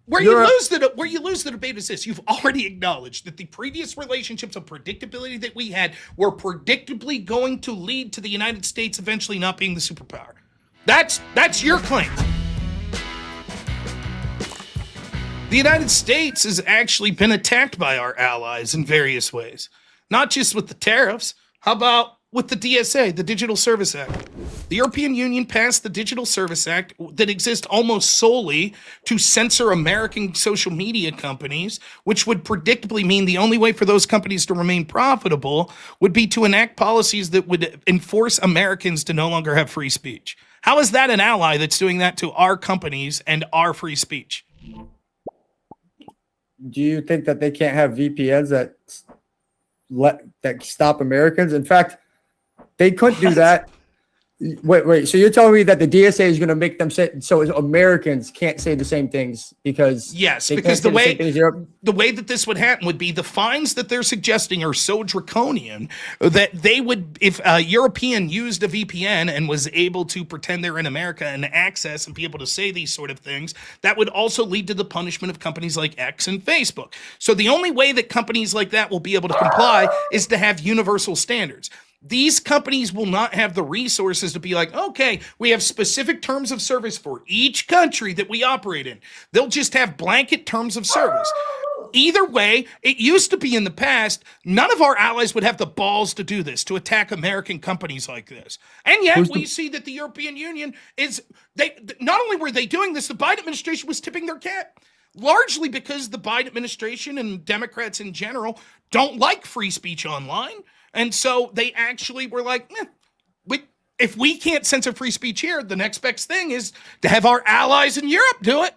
Where you lose the debate is this. You've already acknowledged that the previous relationships of predictability that we had were predictably going to lead to the United States eventually not being the superpower. That's your claim. The United States has actually been attacked by our allies in various ways. Not just with the tariffs. How about with the DSA, the Digital Service Act? The European Union passed the Digital Service Act that exists almost solely to censor American social media companies, which would predictably mean the only way for those companies to remain profitable would be to enact policies that would enforce Americans to no longer have free speech. How is that an ally that's doing that to our companies and our free speech? Do you think that they can't have VPNs that stop Americans? In fact, they couldn't do that. Wait. So you're telling me that the DSA is going to make them say so Americans can't say the same things because because the way that this would happen would be the fines that they're suggesting are so draconian that they would, if a European used a VPN and was able to pretend they're in America and access and be able to say these sort of things, that would also lead to the punishment of companies like X and Facebook. So the only way that companies like that will be able to comply is to have universal standards. These companies will not have the resources to be like, okay, we have specific terms of service for each country that we operate in. They'll just have blanket terms of service. Either way, it used to be in the past, none of our allies would have the balls to do this, to attack American companies like this. And yet we see that the European Union not only were they doing this, the Biden administration was tipping their cap. Largely because the Biden administration and Democrats in general don't like free speech online. And so they actually were like, if we can't censor free speech here, the next best thing is to have our allies in Europe do it.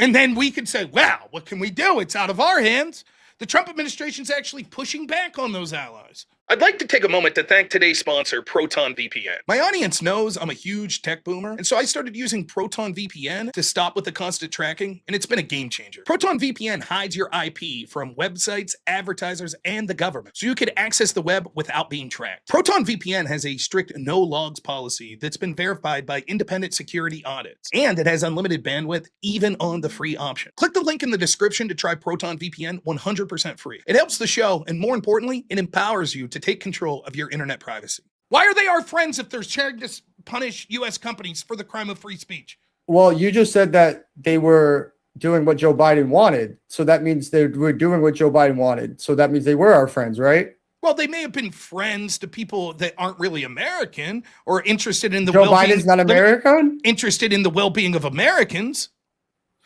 And then we could say, well, what can we do? It's out of our hands. The Trump administration's actually pushing back on those allies. I'd like to take a moment to thank today's sponsor, Proton VPN. My audience knows I'm a huge tech boomer, and so I started using Proton VPN to stop with the constant tracking, and it's been a game changer. Proton VPN hides your IP from websites, advertisers, and the government, so you can access the web without being tracked. Proton VPN has a strict no logs policy that's been verified by independent security audits, and it has unlimited bandwidth even on the free option. Click the link in the description to try Proton VPN 100% free. It helps the show, and more importantly, it empowers you to take control of your internet privacy. Why are they our friends if they're trying to punish U.S. companies for the crime of free speech? Well, you just said that they were doing what Joe Biden wanted. So that means they were doing what Joe Biden wanted. So that means they were our friends, right? Well, they may have been friends to people that aren't really American or interested in the Joe Biden's not American? Interested in the well-being of Americans.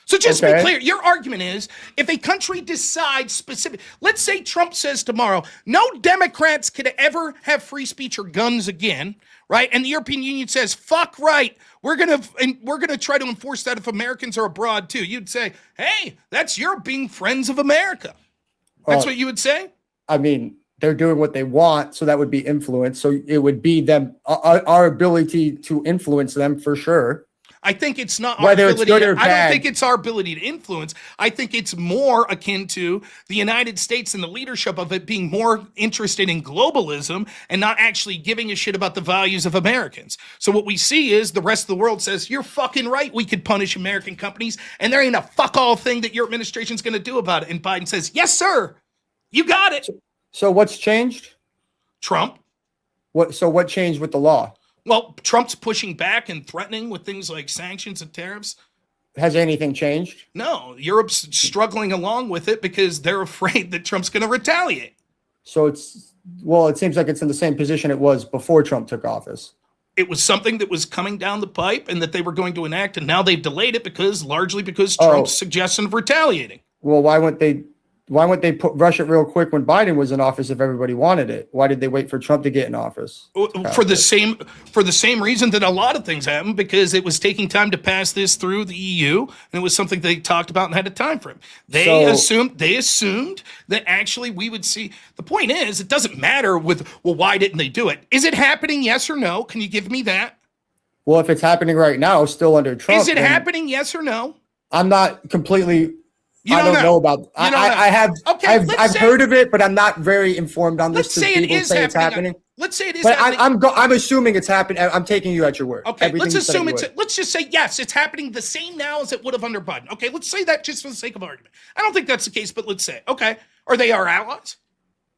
So just to be clear, your argument is if a country decides specific, let's say Trump says tomorrow, no Democrats could ever have free speech or guns again, right? And the European Union says, fuck right, we're gonna try to enforce that if Americans are abroad too. You'd say, hey, that's your being friends of America. That's what you would say? I mean, they're doing what they want, so that would be influence. So it would be them, our ability to influence them for sure. I think it's not our ability. I don't think it's our ability to influence. I think it's more akin to the United States and the leadership of it being more interested in globalism and not actually giving a shit about the values of Americans. So what we see is the rest of the world says, you're fucking right, we could punish American companies, and there ain't a fuck all thing that your administration's going to do about it. And Biden says, yes, sir, you got it. So what's changed? Trump. So what changed with the law? Well, Trump's pushing back and threatening with things like sanctions and tariffs. Has anything changed? No, Europe's struggling along with it because they're afraid that Trump's going to retaliate. So it seems like it's in the same position it was before Trump took office. It was something that was coming down the pipe and that they were going to enact, and now they've delayed it largely because Trump's suggestion of retaliating. Well, why wouldn't they rush it real quick when Biden was in office if everybody wanted it? Why did they wait for Trump to get in office? For the same reason that a lot of things happened, because it was taking time to pass this through the EU, and it was something they talked about and had a time frame. They assumed that actually we would see. The point is, it doesn't matter why didn't they do it? Is it happening? Yes or no? Can you give me that? Well, if it's happening right now, still under Trump. Is it happening? Yes or no? I'm not completely. I don't know about. I've heard of it, but I'm not very informed on this. Let's say it is happening. let's say it is But happening. I'm assuming it's happened. I'm taking you at your word. Okay, Everything let's you said assume you it's. would. Let's just say yes, it's happening the same now as it would have under Biden. Okay, let's say that just for the sake of argument. I don't think that's the case, but let's say. Okay, are they our allies?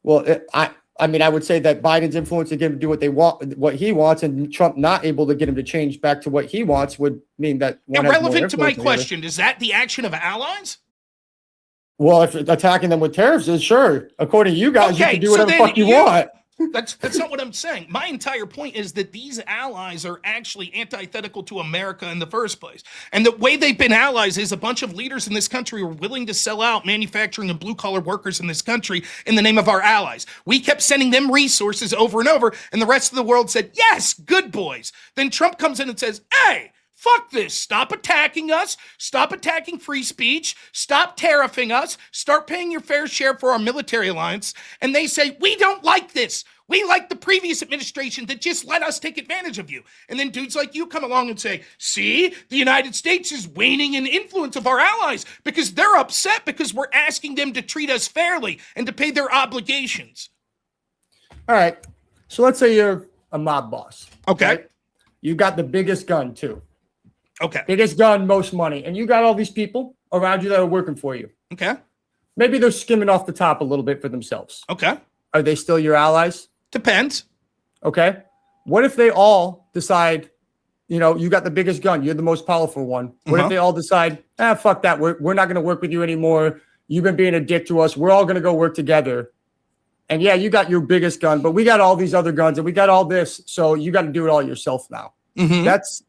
Well, I mean, I would say that Biden's influence to get him to do what they want, what he wants, and Trump not able to get him to change back to what he wants would mean that one has more Irrelevant to my influence than the other. question, is that the action of allies? Well, if attacking them with tariffs is sure, according to you guys, you Okay, can do so whatever the then fuck you want. That's not what I'm saying. My entire point is that these allies are actually antithetical to America in the first place. And the way they've been allies is a bunch of leaders in this country are willing to sell out manufacturing and blue-collar workers in this country in the name of our allies. We kept sending them resources over and over, and the rest of the world said, yes, good boys. Then Trump comes in and says, hey, fuck this. Stop attacking us. Stop attacking free speech. Stop tariffing us. Start paying your fair share for our military alliance. And they say, we don't like this. We like the previous administration that just let us take advantage of you. And then dudes like you come along and say, see, the United States is waning in influence of our allies because they're upset because we're asking them to treat us fairly and to pay their obligations. All right. So let's say you're a mob boss. Okay. Right? You got the biggest gun too. Okay. Biggest gun, most money. And you got all these people around you that are working for you. Okay. Maybe they're skimming off the top a little bit for themselves. Okay. Are they still your allies? Depends. Okay. What if they all decide, you got the biggest gun, you're the most powerful one. What if they all decide, fuck that, we're not going to work with you anymore. You've been being a dick to us. We're all going to go work together. And yeah, you got your biggest gun, but we got all these other guns and we got all this. So you got to do it all yourself now. That's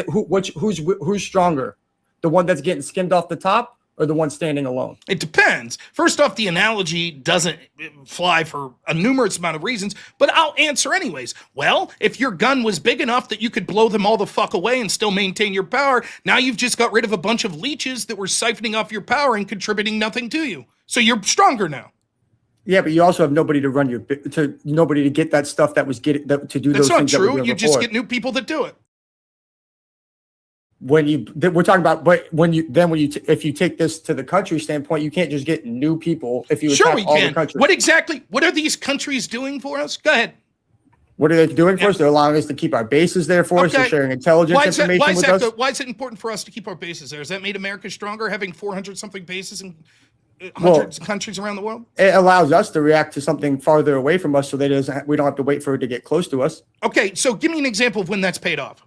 who's stronger? The one that's getting skimmed off the top or the one standing alone? It depends. First off, the analogy doesn't fly for a numerous amount of reasons, but I'll answer anyways. Well, if your gun was big enough that you could blow them all the fuck away and still maintain your power, now you've just got rid of a bunch of leeches that were siphoning off your power and contributing nothing to you. So you're stronger now. Yeah, but you also have nobody to run nobody to get that stuff that was to do those things. That's not true. That You just get new people that do it. We're talking about, but if you take this to the country standpoint, you can't just get new people if you Sure, attack we all the can. countries. What are these countries doing for us? Go ahead. What are they doing for us? They're allowing us to keep our bases there for us. They're sharing intelligence information with us. Why is it important for us to keep our bases there? Has that made America stronger, having 400-something bases in hundreds of countries around the world? It allows us to react to something farther away from us so that we don't have to wait for it to get close to us. Okay, so give me an example of when that's paid off.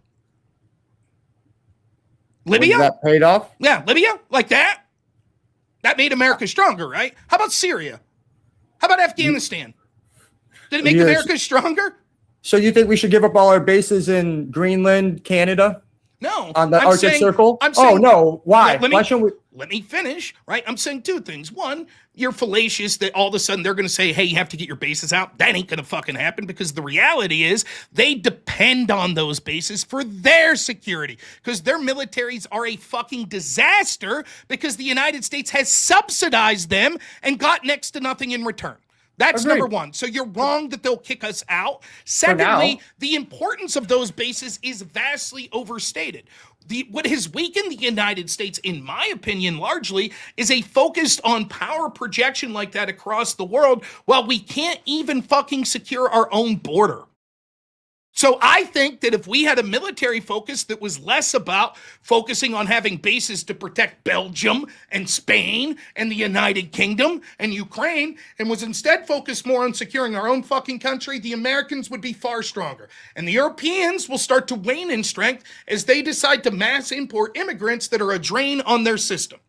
Libya? That paid off? Yeah, Libya, like that. That made America stronger, right? How about Syria? How about Afghanistan? Did it make America stronger? So you think we should give up all our bases in Greenland, Canada? No. On the Arctic Circle? No. Why? Why shouldn't we? Let me finish, right? I'm saying two things. One, you're fallacious that all of a sudden they're going to say, hey, you have to get your bases out. That ain't going to fucking happen because the reality is they depend on those bases for their security because their militaries are a fucking disaster because the United States has subsidized them and got next to nothing in return. That's number one. So you're wrong that they'll kick us out. Secondly, the importance of those bases is vastly overstated. What has weakened the United States, in my opinion, largely, is a focus on power projection like that across the world while we can't even fucking secure our own border. So I think that if we had a military focus that was less about focusing on having bases to protect Belgium and Spain and the United Kingdom and Ukraine and was instead focused more on securing our own fucking country, the Americans would be far stronger. And the Europeans will start to wane in strength as they decide to mass import immigrants that are a drain on their system.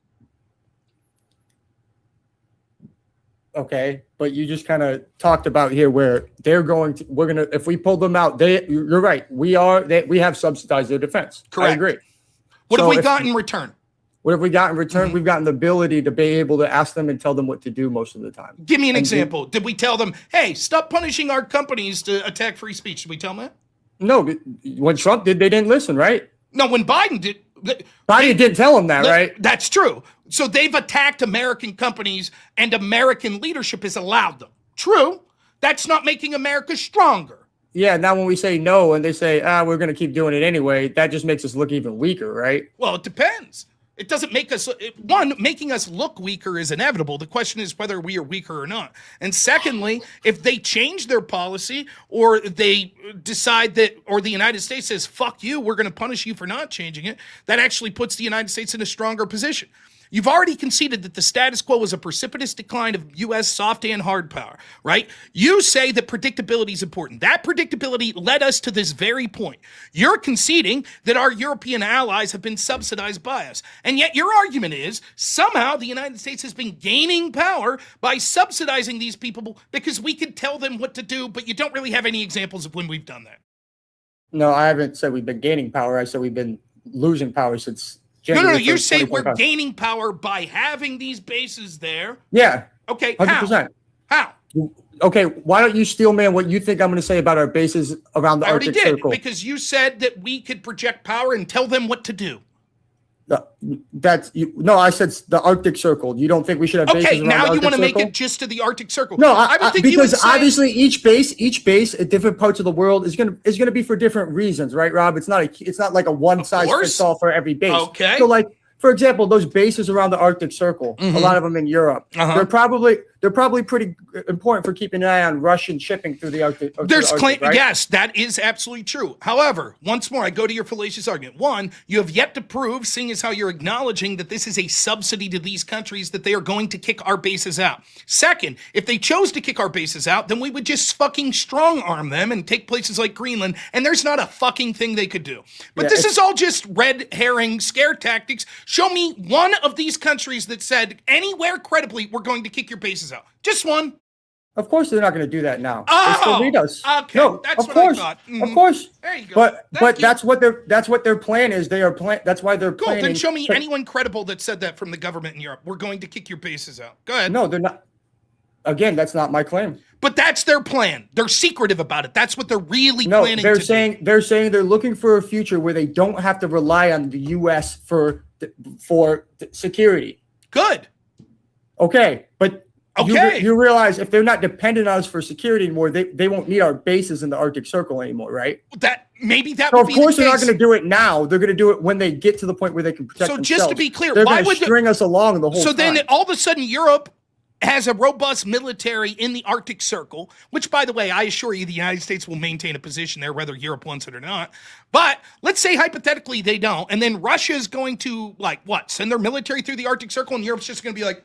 Okay, but you just kind of talked about here where if we pull them out, you're right. We have subsidized their defense. Correct. I agree. What have we got in return? What have we got in return? We've gotten the ability to be able to ask them and tell them what to do most of the time. Give me an example. Did we tell them, hey, stop punishing our companies to attack free speech? Did we tell them that? No, when Trump did, they didn't listen, right? No, when Biden did. Biden didn't tell them that, right? That's true. So they've attacked American companies and American leadership has allowed them. True. That's not making America stronger. Yeah, now when we say no and they say, we're going to keep doing it anyway, that just makes us look even weaker, right? Well, it depends. It doesn't make us, one, making us look weaker is inevitable. The question is whether we are weaker or not. And secondly, if they change their policy or they decide that, or the United States says, fuck you, we're going to punish you for not changing it, that actually puts the United States in a stronger position. You've already conceded that the status quo is a precipitous decline of U.S. soft and hard power, right? You say that predictability is important. That predictability led us to this very point. You're conceding that our European allies have been subsidized by us. And yet your argument is somehow the United States has been gaining power by subsidizing these people because we could tell them what to do, but you don't really have any examples of when we've done that. No, I haven't said we've been gaining power. I said we've been losing power since No. You say we're gaining power by having these bases there. Yeah. Okay. 100%. How? Okay. Why don't you steel man what you think I'm going to say about our bases around the Arctic Circle? Because you said that we could project power and tell them what to do. No, I said the Arctic Circle. You don't think we should have bases around the Arctic Circle? Okay, now you want to make it just to the Arctic Circle. No, I would think because obviously each base at different parts of the world is gonna be for different reasons, right, Rob? It's not like a one size fits all for every base. Okay. So like, for example, those bases around the Arctic Circle, a lot of them in Europe, they're probably pretty important for keeping an eye on Russian shipping through the Arctic. Right? Yes, that is absolutely true. However, once more, I go to your fallacious argument. One, you have yet to prove, seeing as how you're acknowledging that this is a subsidy to these countries, that they are going to kick our bases out. Second, if they chose to kick our bases out, then we would just fucking strong arm them and take places like Greenland, and there's not a fucking thing they could do. But this is all just red herring scare tactics. Show me one of these countries that said anywhere credibly, we're going to kick your bases out. Just one. Of course, they're not going to do that now. Oh, they still need us. Okay, no, that's of what course, I thought. Of course. There you go. But that's what their plan is. They are That's why they're cool. planning. Then show me anyone credible that said that from the government in Europe. We're going to kick your bases out. Go ahead. No, they're not. Again, that's not my claim. But that's their plan. They're secretive about it. That's what they're really planning. They're saying they're looking for a future where they don't have to rely on the U.S. for security. Good. Okay, but okay, you realize if they're not dependent on us for security anymore, they won't need our bases in the Arctic Circle anymore, right? So of course they're not going to do it now. They're going to do it when they get to the point where they can protect themselves. So just to be clear, they're going to string us along the whole time. So then all of a sudden Europe has a robust military in the Arctic Circle, which, by the way, I assure you the United States will maintain a position there, whether Europe wants it or not. But let's say hypothetically they don't, and then Russia is going to, send their military through the Arctic Circle, and Europe's just going to be like,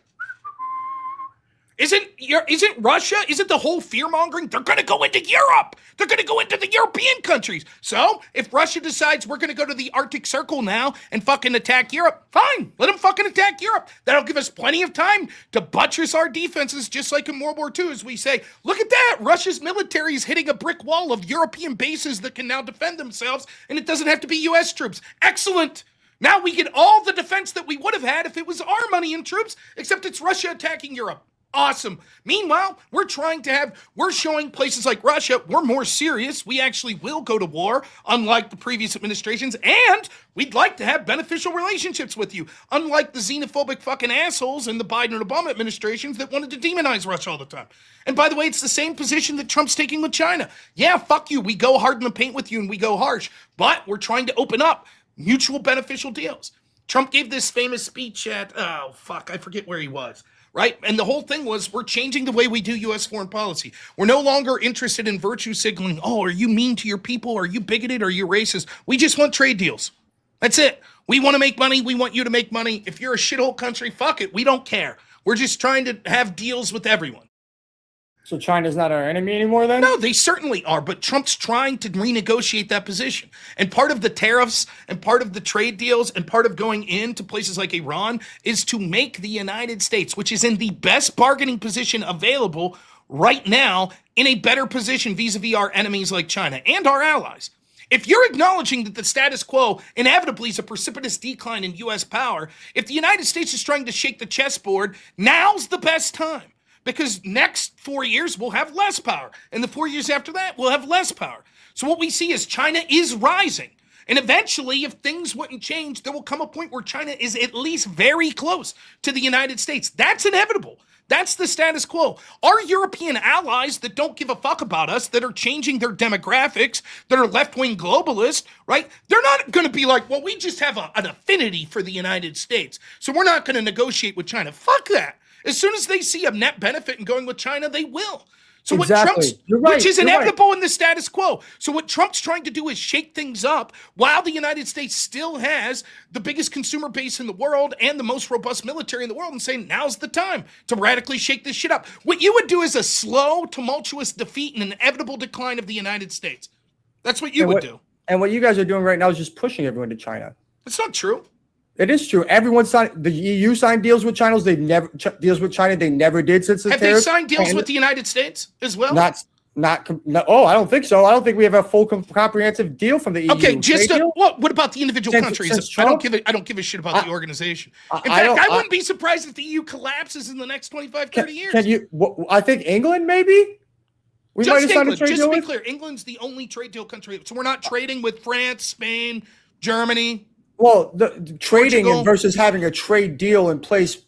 Isn't Russia, isn't the whole fear-mongering? They're going to go into Europe. They're going to go into the European countries. So if Russia decides we're going to go to the Arctic Circle now and fucking attack Europe, fine. Let them fucking attack Europe. That'll give us plenty of time to buttress our defenses, just like in World War II, as we say, look at that. Russia's military is hitting a brick wall of European bases that can now defend themselves, and it doesn't have to be U.S. troops. Excellent. Now we get all the defense that we would have had if it was our money and troops, except it's Russia attacking Europe. Awesome. Meanwhile, we're showing places like Russia, we're more serious. We actually will go to war, unlike the previous administrations, and we'd like to have beneficial relationships with you, unlike the xenophobic fucking assholes in the Biden and Obama administrations that wanted to demonize Russia all the time. And by the way, it's the same position that Trump's taking with China. Yeah, fuck you. We go hard in the paint with you and we go harsh, but we're trying to open up mutual beneficial deals. Trump gave this famous speech at, I forget where he was. Right? And the whole thing was, we're changing the way we do U.S. foreign policy. We're no longer interested in virtue signaling, oh, are you mean to your people? Are you bigoted? Are you racist? We just want trade deals. That's it. We want to make money. We want you to make money. If you're a shithole country, fuck it. We don't care. We're just trying to have deals with everyone. So China's not our enemy anymore then? No, they certainly are, but Trump's trying to renegotiate that position. And part of the tariffs and part of the trade deals and part of going into places like Iran is to make the United States, which is in the best bargaining position available right now, in a better position vis-a-vis our enemies like China and our allies. If you're acknowledging that the status quo inevitably is a precipitous decline in U.S. power, if the United States is trying to shake the chessboard, now's the best time. Because next 4 years, we'll have less power. And the 4 years after that, we'll have less power. So what we see is China is rising. And eventually, if things wouldn't change, there will come a point where China is at least very close to the United States. That's inevitable. That's the status quo. Our European allies that don't give a fuck about us, that are changing their demographics, that are left-wing globalist, right? They're not going to be like, well, we just have an affinity for the United States, so we're not going to negotiate with China. Fuck that. As soon as they see a net benefit in going with China, they will. So exactly. which is inevitable in the status quo. So what Trump's trying to do is shake things up while the United States still has the biggest consumer base in the world and the most robust military in the world, and saying now's the time to radically shake this shit up. What you would do is a slow, tumultuous defeat and an inevitable decline of the United States. That's what you would do. And what you guys are doing right now is just pushing everyone to China. That's not true. It is true. Everyone signed. The EU signed deals with China. They never deals with China. They never did since the Have they signed deals with the United States as well? Oh, I don't think so. I don't think we have a full comprehensive deal from the EU. Okay, what about the individual countries? I don't give a shit about the organization. In fact, I wouldn't be surprised if the EU collapses in the next 25, 30 years. I think England maybe. Just to be clear, England's the only trade deal country. So we're not trading with France, Spain, Germany. Well, the trading versus having a trade deal in place,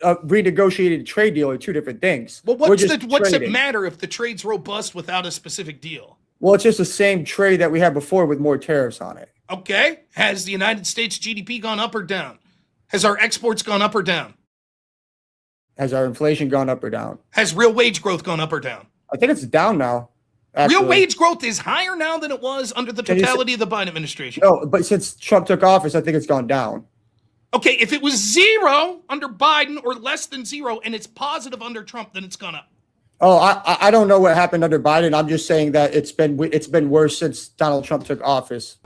a renegotiated trade deal are two different things. Well, what's it matter if the trade's robust without a specific deal? Well, it's just the same trade that we had before with more tariffs on it. Okay. Has the United States GDP gone up or down? Has our exports gone up or down? Has our inflation gone up or down? Has real wage growth gone up or down? I think it's down now. Actually. Real wage growth is higher now than it was under the totality of the Biden administration. No, but since Trump took office, I think it's gone down. Okay, if it was zero under Biden or less than zero and it's positive under Trump, then it's gone up. Oh, I don't know what happened under Biden. I'm just saying that it's been worse since Donald Trump took office.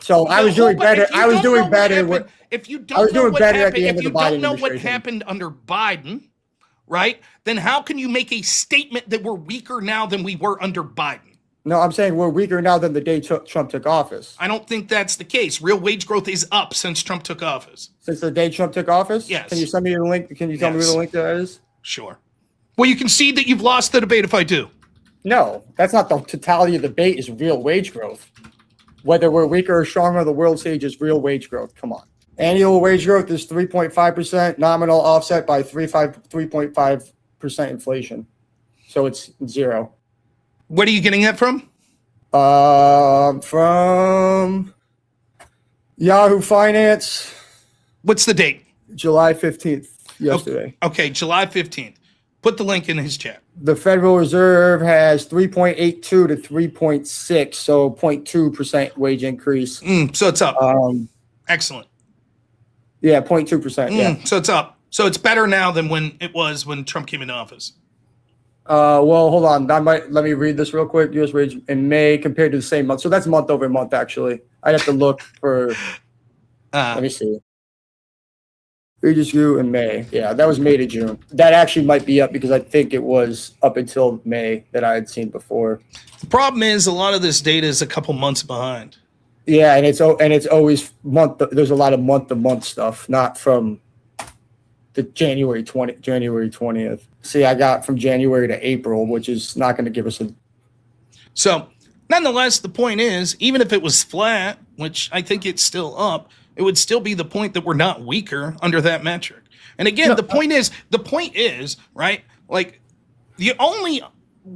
So I was doing better. I was doing better. If you don't know what happened under Biden, right, then how can you make a statement that we're weaker now than we were under Biden? No, I'm saying we're weaker now than the day Trump took office. I don't think that's the case. Real wage growth is up since Trump took office. Since the day Trump took office? Yes. Can you send me the link? Can you tell me where the link to that is? Sure. Well, you concede that you've lost the debate if I do. No, that's not the totality of the debate is real wage growth. Whether we're weaker or stronger on the world stage is real wage growth. Come on. Annual wage growth is 3.5%, nominal offset by 3.5% inflation. So it's zero. What are you getting that from? From Yahoo Finance. What's the date? July 15th, yesterday. Okay, July 15th. Put the link in his chat. The Federal Reserve has 3.82 to 3.6, so 0.2% wage increase. So it's up. Excellent. Yeah, 0.2%. Yeah. So it's up. So it's better now than when it was when Trump came into office. Well, hold on. Let me read this real quick. U.S. wage in May compared to the same month. So that's month over month, actually. I'd have to look for. Let me see. Wages grew in May. Yeah, that was May to June. That actually might be up because I think it was up until May that I had seen before. The problem is a lot of this data is a couple months behind. Yeah, and it's always month. There's a lot of month to month stuff, not from the January 20th. See, I got from January to April, which is not going to give us a. So, nonetheless, the point is, even if it was flat, which I think it's still up, it would still be the point that we're not weaker under that metric. And again, the point is, right? Like, the only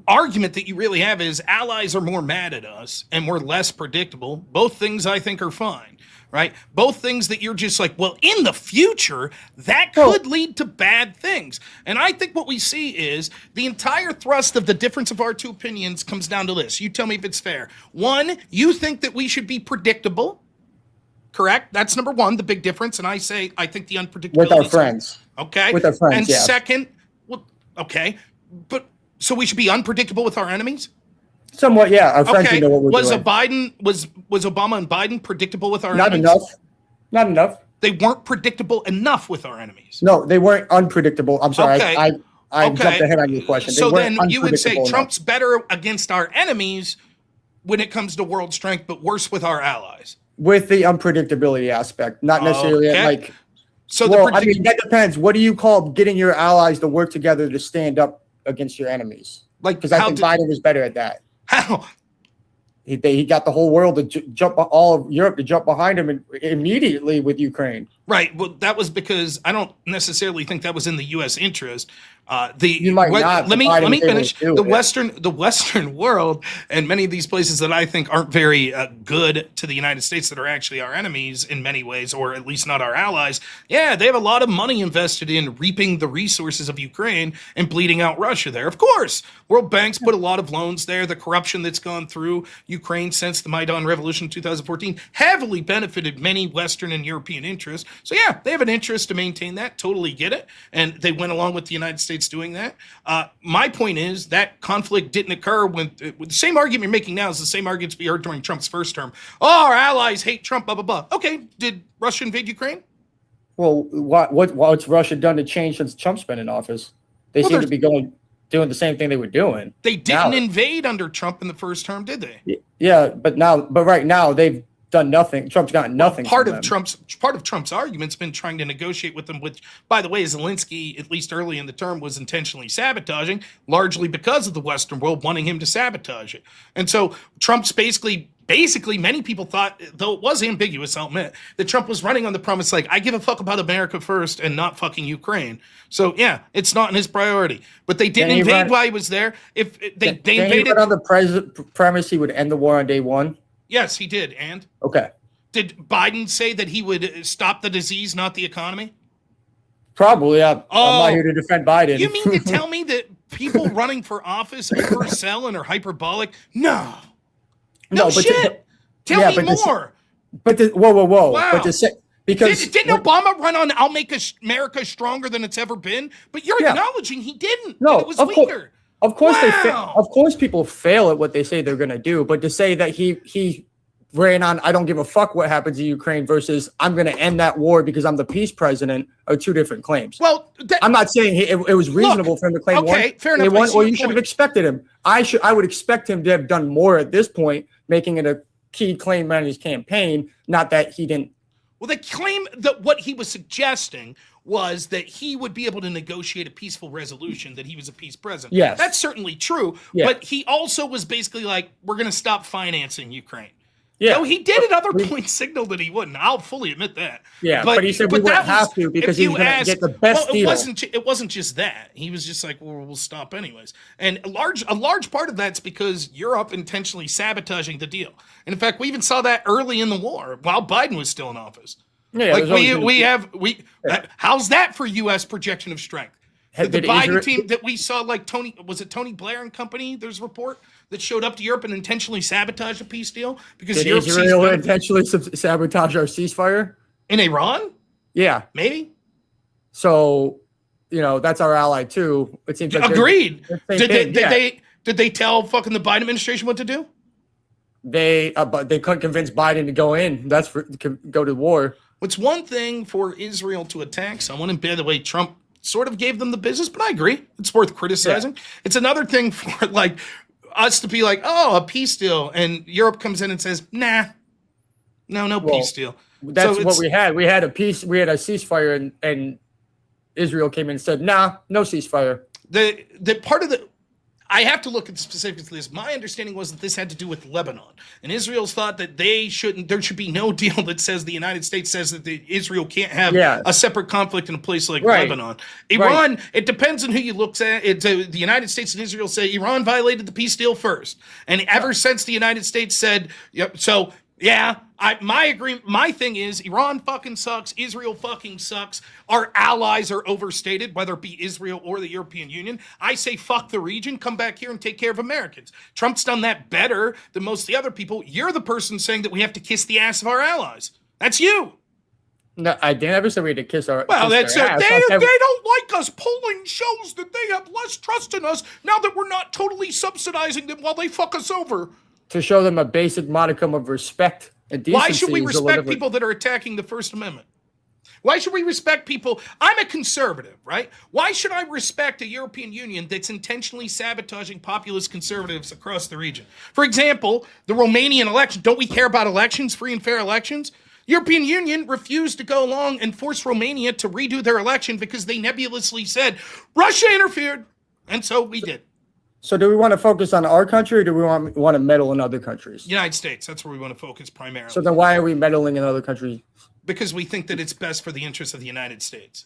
argument that you really have is allies are more mad at us and we're less predictable. Both things I think are fine, right? Both things that you're just like, well, in the future, that could lead to bad things. And I think what we see is the entire thrust of the difference of our two opinions comes down to this. You tell me if it's fair. One, you think that we should be predictable. Correct? That's number one, the big difference. And I say, I think the unpredictability. With our friends. Okay. With our friends, and second, well, okay. But so we should be unpredictable with our enemies? Somewhat, yeah. Our friends know what we're doing. Was Obama and Biden predictable with our enemies? Not enough. They weren't predictable enough with our enemies. No, they weren't unpredictable. I'm sorry. Okay. I jumped ahead on your question. So then you would say Trump's better against our enemies when it comes to world strength, but worse with our allies. With the unpredictability aspect, not necessarily like. So I mean, that depends. What do you call getting your allies to work together to stand up against your enemies? Like, because I think Biden was better at that. How? He got the whole world to jump, all of Europe to jump behind him immediately with Ukraine. Right. Well, that was because I don't necessarily think that was in the U.S. interest. You might not. Let me finish. The it. Western world and many of these places that I think aren't very good to the United States, that are actually our enemies in many ways, or at least not our allies. Yeah, they have a lot of money invested in reaping the resources of Ukraine and bleeding out Russia there. Of course, World Bank's put a lot of loans there. The corruption that's gone through Ukraine since the Maidan Revolution in 2014 heavily benefited many Western and European interests. So yeah, they have an interest to maintain that. Totally get it. And they went along with the United States doing that. My point is that conflict didn't occur with the same argument you're making now is the same arguments we heard during Trump's first term. Oh, our allies hate Trump, blah, blah, blah. Okay, did Russia invade Ukraine? Well, what's Russia done to change since Trump's been in office? They seem to be doing the same thing they were doing. They didn't invade under Trump in the first term, did they? Yeah, but right now they've done nothing. Trump's got nothing. Part of Trump's argument's been trying to negotiate with them, which, by the way, Zelensky, at least early in the term, was intentionally sabotaging, largely because of the Western world wanting him to sabotage it. And so Trump's basically many people thought, though it was ambiguous, I'll admit, that Trump was running on the promise like, I give a fuck about America first and not fucking Ukraine. So yeah, it's not in his priority. But they didn't invade while he was there. If they invaded on the premise he would end the war on day one. Yes, he did. And okay, did Biden say that he would stop the disease, not the economy? Probably. I'm not here to defend Biden. You mean to tell me that people running for office oversell and are hyperbolic? No shit. Tell me more. Whoa. Wow. But because didn't Obama run on "I'll make America stronger than it's ever been"? But you're acknowledging he didn't. No, it was weaker. Of course of course people fail at what they say they're going to do, but to say that he ran on I don't give a fuck what happens in Ukraine versus I'm going to end that war because I'm the peace president are two different claims. Well, I'm not saying it was reasonable for him to claim one. Fair enough. Well, you should have expected him. I would expect him to have done more at this point, making it a key claim on his campaign, not that he didn't. Well, the claim that what he was suggesting was that he would be able to negotiate a peaceful resolution, that he was a peace president. Yes. That's certainly true. Yeah. But he also was basically like, we're going to stop financing Ukraine. Yeah. No, he did at other points signal that he wouldn't. I'll fully admit that. Yeah, but he said we wouldn't have to because he was going to get the best deal. It wasn't just that. He was just like, well, we'll stop anyways. And a large part of that's because Europe intentionally sabotaging the deal. And in fact, we even saw that early in the war while Biden was still in office. Yeah, like how's that for U.S. projection of strength? The Biden team that we saw, like Tony Blair and company, there's a report that showed up to Europe and intentionally sabotaged a peace deal because Europe Israel intentionally sabotage our ceasefire in Iran. Yeah, maybe. So, that's our ally too. It seems like agreed. Did they tell fucking the Biden administration what to do? But they couldn't convince Biden to go in. Go to war. It's one thing for Israel to attack someone, and by the way, Trump sort of gave them the business, but I agree. It's worth criticizing. Yeah. It's another thing for like us to be like, oh, a peace deal. And Europe comes in and says, nah, no peace deal. That's what we had. We had a ceasefire and Israel came in and said, nah, no ceasefire. The part of I have to look at the specifics of this. My understanding was that this had to do with Lebanon. And Israel's thought that there should be no deal that says the United States says that Israel can't have a separate conflict in a place like Lebanon. Iran, it depends on who you look at. The United States and Israel say Iran violated the peace deal first. And ever since the United States said, my thing is Iran fucking sucks. Israel fucking sucks. Our allies are overstated, whether it be Israel or the European Union. I say fuck the region. Come back here and take care of Americans. Trump's done that better than most of the other people. You're the person saying that we have to kiss the ass of our allies. That's you. No, I never said we had to kiss our. Well, that's they don't like us. Polling shows that they have less trust in us now that we're not totally subsidizing them while they fuck us over. To show them a basic modicum of respect. Why should we respect people that are attacking the First Amendment? Why should we respect people? I'm a conservative, right? Why should I respect a European Union that's intentionally sabotaging populist conservatives across the region? For example, the Romanian election. Don't we care about elections, free and fair elections? European Union refused to go along and force Romania to redo their election because they nebulously said, Russia interfered. And so we did. So do we want to focus on our country or do we want to meddle in other countries? United States. That's where we want to focus primarily. So then why are we meddling in other countries? because we think that it's best for the interests of the United States.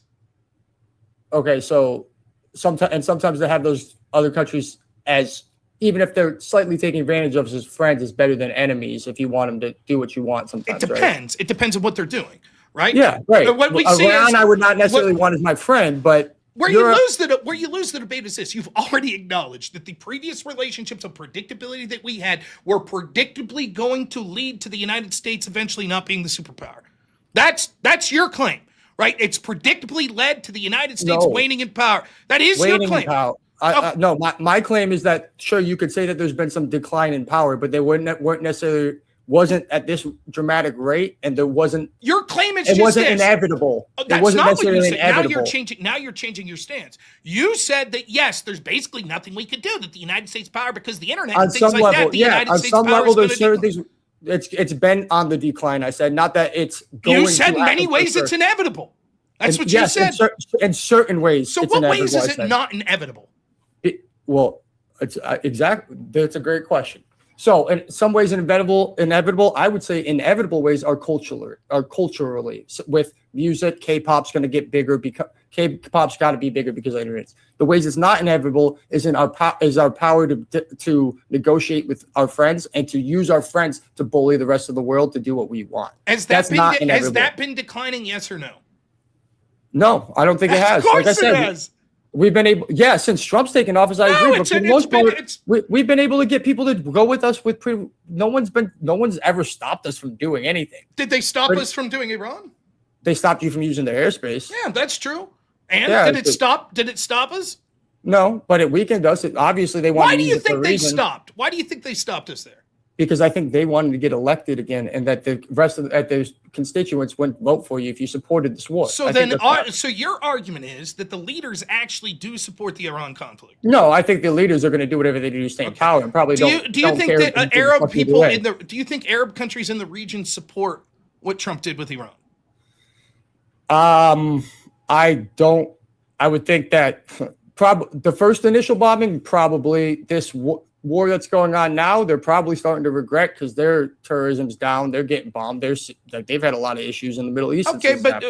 Okay, so sometimes they have those other countries as, even if they're slightly taking advantage of us as friends, is better than enemies if you want them to do what you want sometimes. It depends. Right? It depends on what they're doing, right? Yeah, right. What we see Iran, is, I would not necessarily want as my friend, but where you lose the debate is this: you've already acknowledged that the previous relationships of predictability that we had were predictably going to lead to the United States eventually not being the superpower. That's your claim, right? It's predictably led to the United States waning in power. That is your claim. No, my claim is that, sure, you could say that there's been some decline in power, but they wasn't at this dramatic rate, and there wasn't. Your claim is it wasn't inevitable. That's it wasn't not what you necessarily said. inevitable. Now you're changing your stance. You said that yes, there's basically nothing we could do, that the United States power, because the internet and things like that, the United States power is going to decline. On some level, there's certain things. It's been on the decline. I said, not that it's going. You said in many ways it's inevitable. That's what you said. In certain ways. So what ways is it not inevitable? It's exactly. That's a great question. So in some ways, inevitable. I would say inevitable ways are culturally. So with music, K-pop's going to get bigger because K-pop's got to be bigger because of internet. The ways it's not inevitable is in our power to negotiate with our friends and to use our friends to bully the rest of the world to do what we want. Has that been declining? Yes or no? No, I don't think it has. Of course it has. We've been able, since Trump's taken office, I agree. But for the most part, we've been able to get people to go with us with no one's ever stopped us from doing anything. Did they stop us from doing Iran? They stopped you from using their airspace. Yeah, that's true. And did it stop us? No, but it weakened us. Obviously, they wanted to use it for a reason. Why do you think they stopped? Why do you think they stopped us there? Because I think they wanted to get elected again, and that the rest of their constituents wouldn't vote for you if you supported this war. So so your argument is that the leaders actually do support the Iran conflict? No, I think the leaders are going to do whatever they do to stay in power, and probably do you think that Arab people do you think Arab countries in the region support what Trump did with Iran? I don't. I would think that the first initial bombing, probably this war that's going on now, they're probably starting to regret because their tourism's down. They're getting bombed. They've had a lot of issues in the Middle East. Okay, but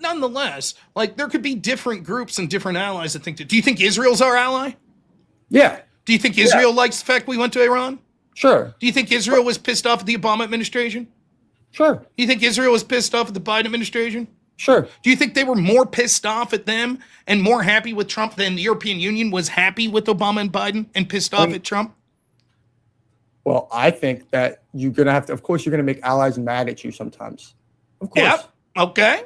nonetheless, there could be different groups and different allies that think. Do you think Israel's our ally? Yeah. Do you think Israel likes the fact we went to Iran? Sure. Do you think Israel was pissed off at the Obama administration? Sure. Do you think Israel was pissed off at the Biden administration? Sure. Do you think they were more pissed off at them and more happy with Trump than the European Union was happy with Obama and Biden and pissed off at Trump? Well, I think that you're going to have to, of course, you're going to make allies mad at you sometimes. Of course. Yep. Okay.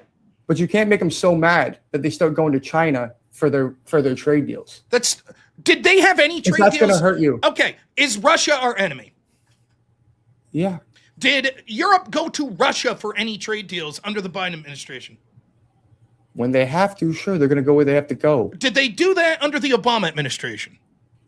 But you can't make them so mad that they start going to China for their trade deals. Did they have any trade deals? That's going to hurt you. Okay. Is Russia our enemy? Yeah. Did Europe go to Russia for any trade deals under the Biden administration? When they have to, sure, they're going to go where they have to go. Did they do that under the Obama administration?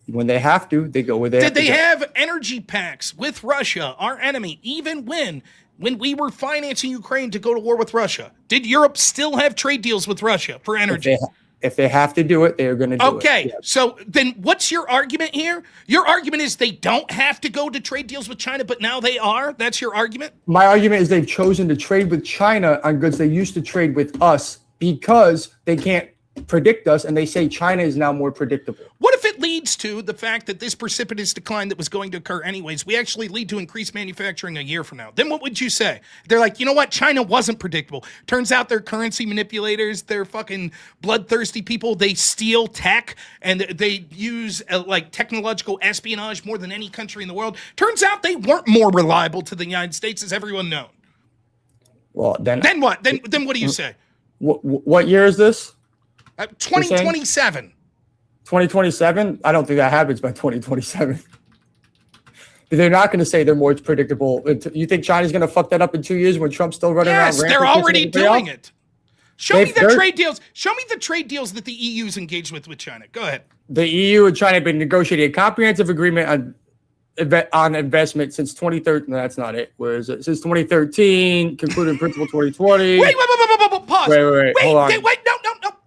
When they have to, they go where they have to go. Did they have energy pacts with Russia, our enemy, even when we were financing Ukraine to go to war with Russia? Did Europe still have trade deals with Russia for energy? If they have to do it, they're going to do it. Okay, yes. So then what's your argument here? Your argument is they don't have to go to trade deals with China, but now they are? That's your argument? My argument is they've chosen to trade with China on goods they used to trade with us because they can't predict us, and they say China is now more predictable. What if it leads to the fact that this precipitous decline that was going to occur anyways, we actually lead to increased manufacturing a year from now? Then what would you say? They're like, you know what? China wasn't predictable. Turns out they're currency manipulators. They're fucking bloodthirsty people. They steal tech, and they use technological espionage more than any country in the world. Turns out they weren't more reliable to the United States, as everyone known. Well, then what? Then what do you say? What year is this? 2027. 2027? I don't think that happens by 2027. They're not going to say they're more predictable. You think China's going to fuck that up in 2 years when Trump's still running around? Yes, they're already doing it. Show me the trade deals. Show me the trade deals that the EU's engaged with China. Go ahead. The EU and China have been negotiating a comprehensive agreement on investment since 2013. No, that's not it. Where is it? Since 2013, concluded in principle 2020. Wait, pause. Wait, hold on. Wait, no.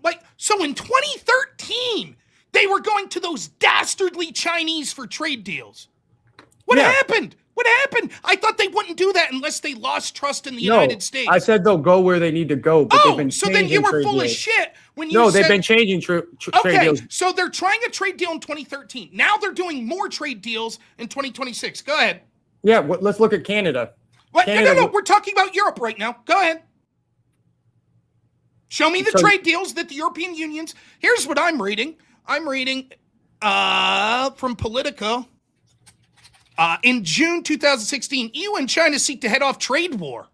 Wait, so in 2013, they were going to those dastardly Chinese for trade deals. What happened? What happened? I thought they wouldn't do that unless they lost trust in the United States. I said they'll go where they need to go, but they've been so then you were full of shit when you said... they've been changing trade deals. So they're trying a trade deal in 2013. Now they're doing more trade deals in 2026. Go ahead. Yeah, let's look at Canada. What? No. We're talking about Europe right now. Go ahead. Show me the trade deals that the European Union's... Here's what I'm reading. I'm reading from Politico. In June 2016, EU and China seek to head off trade war.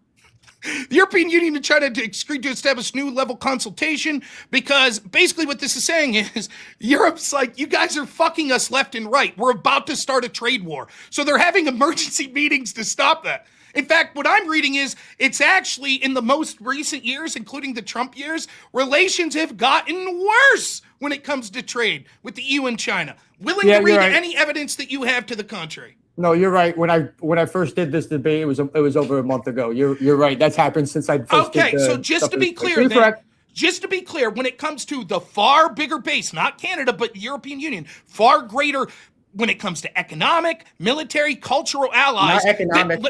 The European Union and China agreed to establish new level consultation because basically what this is saying is Europe's like, you guys are fucking us left and right. We're about to start a trade war. So they're having emergency meetings to stop that. In fact, what I'm reading is it's actually in the most recent years, including the Trump years, relations have gotten worse when it comes to trade with the EU and China. Willing to read any evidence that you have to the contrary. No, you're right. When I first did this debate, it was over a month ago. You're right. That's happened since I first did so just to be clear, when it comes to the far bigger base, not Canada, but the European Union, far greater when it comes to economic, military, cultural allies. Not economic.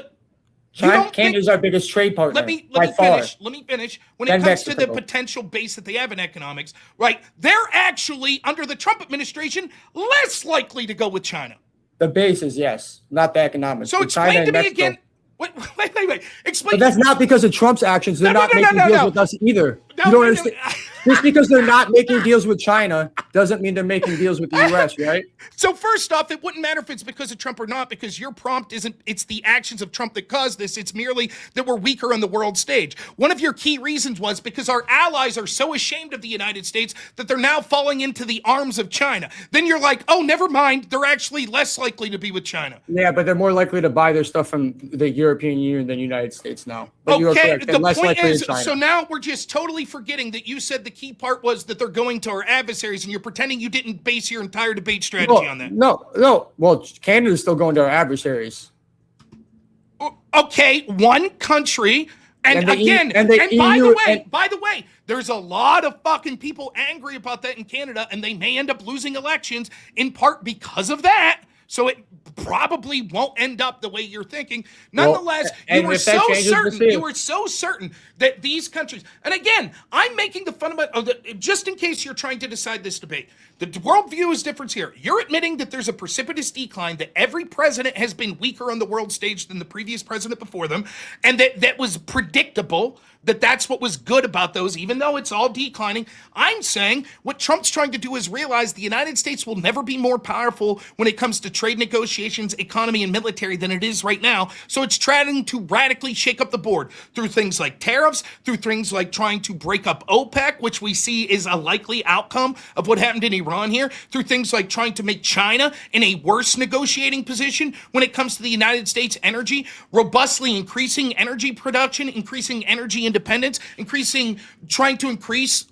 Canada's our biggest trade partner. Let me finish. When it comes to the potential base that they have in economics, right? They're actually, under the Trump administration, less likely to go with China. The base is yes, not the economics. So explain to me again. Wait. Explain. But that's not because of Trump's actions. They're not making deals with us either. You don't understand. Just because they're not making deals with China doesn't mean they're making deals with the U.S., right? So first off, it wouldn't matter if it's because of Trump or not, because your prompt it's the actions of Trump that caused this. It's merely that we're weaker on the world stage. One of your key reasons was because our allies are so ashamed of the United States that they're now falling into the arms of China. Then you're like, oh, never mind. They're actually less likely to be with China. Yeah, but they're more likely to buy their stuff from the European Union than the United States now. But okay, the point is, so now we're just totally forgetting that you said the key part was that they're going to our adversaries, and you're pretending you didn't base your entire debate strategy on that. No. Well, Canada's still going to our adversaries. Okay, one country, and by the way, there's a lot of fucking people angry about that in Canada, and they may end up losing elections in part because of that. So it probably won't end up the way you're thinking. Nonetheless, you were so certain that these countries, and again, I'm making the fundamental, just in case you're trying to decide this debate, the worldview is different here. You're admitting that there's a precipitous decline, that every president has been weaker on the world stage than the previous president before them, and that was predictable, that's what was good about those, even though it's all declining. I'm saying what Trump's trying to do is realize the United States will never be more powerful when it comes to trade negotiations, economy, and military than it is right now. So it's trying to radically shake up the board through things like tariffs, through things like trying to break up OPEC, which we see is a likely outcome of what happened in Iran here, through things like trying to make China in a worse negotiating position when it comes to the United States energy, robustly increasing energy production, increasing energy independence, trying to increase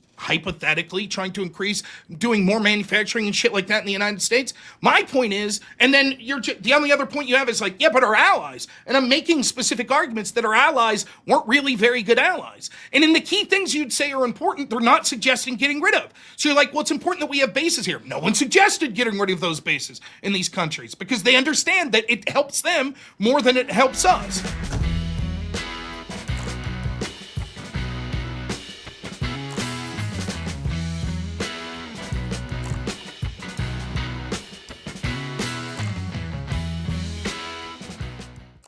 doing more manufacturing and shit like that in the United States. My point is, and then the only other point you have is like, yeah, but our allies, and I'm making specific arguments that our allies weren't really very good allies. And in the key things you'd say are important, they're not suggesting getting rid of. So you're like, well, it's important that we have bases here. No one suggested getting rid of those bases in these countries because they understand that it helps them more than it helps us.